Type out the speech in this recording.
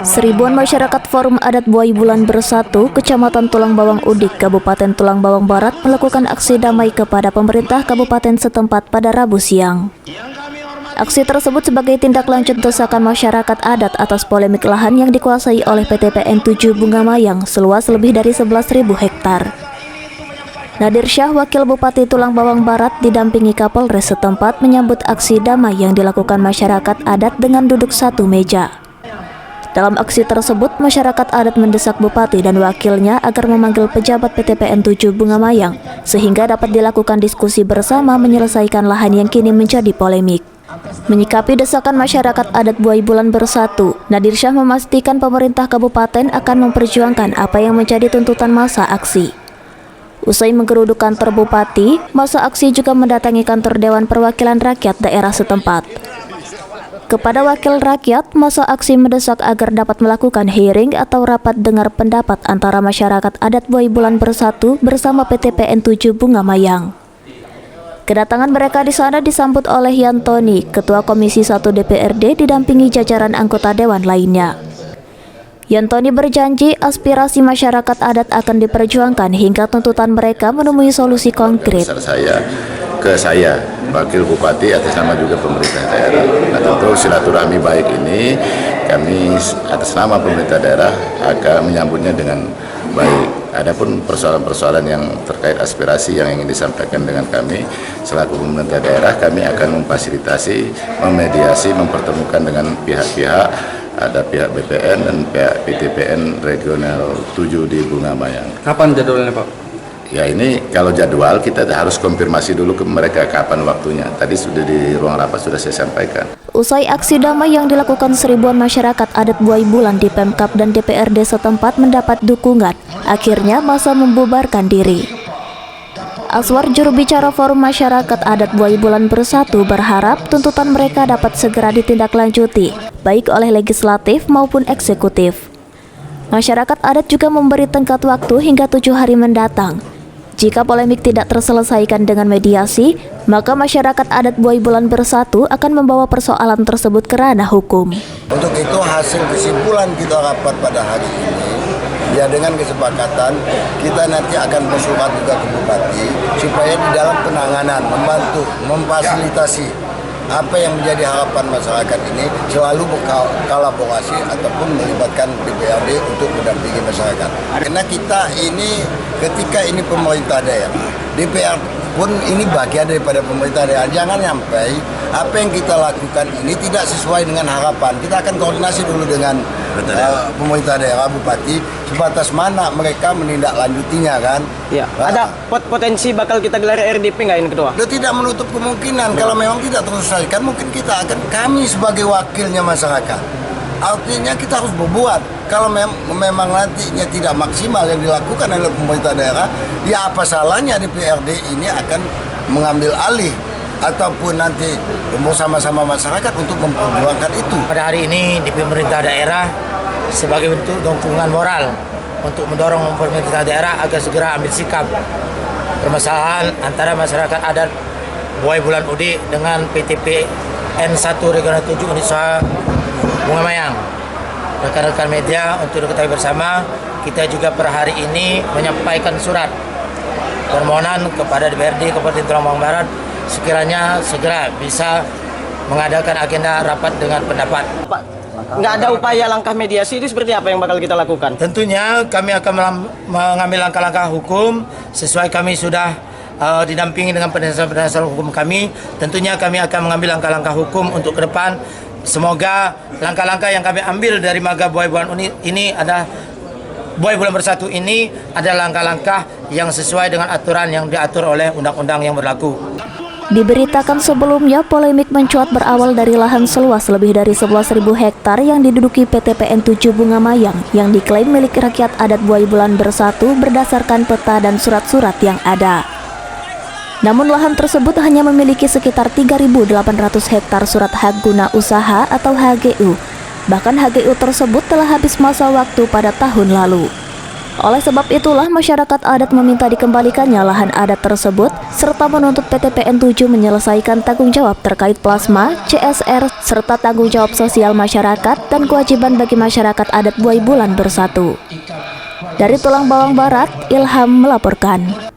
Seribuan masyarakat Forum Adat Buai Bulan Bersatu, Kecamatan Tulang Bawang Udik, Kabupaten Tulang Bawang Barat melakukan aksi damai kepada pemerintah kabupaten setempat pada Rabu siang. Aksi tersebut sebagai tindak lanjut desakan masyarakat adat atas polemik lahan yang dikuasai oleh PT PN 7 Bunga Mayang seluas lebih dari 11.000 hektar. Nadir Syah, Wakil Bupati Tulang Bawang Barat, didampingi Kapolres setempat menyambut aksi damai yang dilakukan masyarakat adat dengan duduk satu meja. Dalam aksi tersebut, masyarakat adat mendesak Bupati dan wakilnya agar memanggil pejabat PT PN 7 Bunga Mayang sehingga dapat dilakukan diskusi bersama menyelesaikan lahan yang kini menjadi polemik. Menyikapi desakan masyarakat adat Buai Bulan Bersatu, Nadir Syah memastikan pemerintah kabupaten akan memperjuangkan apa yang menjadi tuntutan massa aksi. Usai menggeruduk kantor Bupati, massa aksi juga mendatangi kantor Dewan Perwakilan Rakyat daerah setempat. Kepada wakil rakyat, massa aksi mendesak agar dapat melakukan hearing atau rapat dengar pendapat antara masyarakat adat Buai Bulan Bersatu bersama PT PN 7 Bunga Mayang. Kedatangan mereka di sana disambut oleh Yantoni, Ketua Komisi 1 DPRD, didampingi jajaran anggota dewan lainnya. Yantoni berjanji aspirasi masyarakat adat akan diperjuangkan hingga tuntutan mereka menemui solusi konkret. Saya, Wakil Bupati atas nama juga pemerintah daerah. Nah, tentu silaturahmi baik ini kami atas nama pemerintah daerah akan menyambutnya dengan baik. Adapun persoalan-persoalan yang terkait aspirasi yang ingin disampaikan dengan kami selaku pemerintah daerah, kami akan memfasilitasi, memediasi, mempertemukan dengan pihak-pihak, ada pihak BPN dan pihak PTPN Regional 7 di Bunga Mayang. Kapan jadwalnya, Pak? Ya, ini kalau jadwal kita harus konfirmasi dulu ke mereka kapan waktunya. Tadi sudah di ruang rapat sudah saya sampaikan. Usai aksi damai yang dilakukan seribuan masyarakat adat Buai Bulan di Pemkab dan DPRD setempat mendapat dukungan, akhirnya massa membubarkan diri. Aswar, juru bicara Forum Masyarakat Adat Buai Bulan Bersatu, berharap tuntutan mereka dapat segera ditindaklanjuti, baik oleh legislatif maupun eksekutif. Masyarakat adat juga memberi tenggat waktu hingga 7 hari mendatang. Jika polemik tidak terselesaikan dengan mediasi, maka masyarakat adat Buai Bulan Bersatu akan membawa persoalan tersebut ke ranah hukum. Untuk itu hasil kesimpulan kita rapat pada hari ini, ya dengan kesepakatan kita nanti akan bersurat juga ke Bupati supaya di dalam penanganan membantu, memfasilitasi apa yang menjadi harapan masyarakat ini selalu berkolaborasi ataupun melibatkan DPRD untuk mendampingi masyarakat. Karena kita ini ketika ini pemerintah daerah, DPR pun ini bagian daripada pemerintah daerah. Jangan sampai apa yang kita lakukan ini tidak sesuai dengan harapan. Kita akan koordinasi dulu dengan pemerintah daerah, Bupati, sebatas mana mereka menindaklanjutinya kan. Ya, ada potensi bakal kita gelar RDP nggak ini, Ketua? Tidak menutup kemungkinan. Kalau memang tidak terselesaikan, mungkin kami sebagai wakilnya masyarakat. Artinya kita harus berbuat. Kalau memang nantinya tidak maksimal yang dilakukan oleh pemerintah daerah, ya apa salahnya DPRD ini akan mengambil alih ataupun nanti bersama-sama masyarakat untuk memperjuangkan itu. Pada hari ini di pemerintah daerah sebagai bentuk dukungan moral untuk mendorong pemerintah daerah agar segera ambil sikap permasalahan antara masyarakat adat Buai Bulan Udik dengan PTPN 1 Regional 7 Unit Usaha Bunga Mayang. Rekan-rekan media, untuk diketahui bersama, kita juga per hari ini menyampaikan surat permohonan kepada DPRD Kabupaten Tulang Bawang Barat sekiranya segera bisa mengadakan agenda rapat dengan pendapat. Pak, nggak ada upaya langkah mediasi itu seperti apa yang bakal kita lakukan? Tentunya kami akan mengambil langkah-langkah hukum sesuai kami sudah didampingi dengan penasihat hukum kami. Tentunya kami akan mengambil langkah-langkah hukum untuk ke depan. Semoga langkah-langkah yang kami ambil dari Maga Buai Bulan ini ada Buai Bulan Bersatu ini adalah langkah-langkah yang sesuai dengan aturan yang diatur oleh undang-undang yang berlaku. Diberitakan sebelumnya, polemik mencuat berawal dari lahan seluas lebih dari 11.000 hektar yang diduduki PT PN 7 Bunga Mayang yang diklaim milik rakyat adat Buai Bulan Bersatu berdasarkan peta dan surat-surat yang ada. Namun lahan tersebut hanya memiliki sekitar 3.800 hektar surat hak guna usaha atau HGU. Bahkan HGU tersebut telah habis masa waktu pada tahun lalu. Oleh sebab itulah masyarakat adat meminta dikembalikannya lahan adat tersebut serta menuntut PT PN 7 menyelesaikan tanggung jawab terkait plasma, CSR, serta tanggung jawab sosial masyarakat dan kewajiban bagi masyarakat adat Buai Bulan Bersatu. Dari Tulang Bawang Barat, Ilham melaporkan.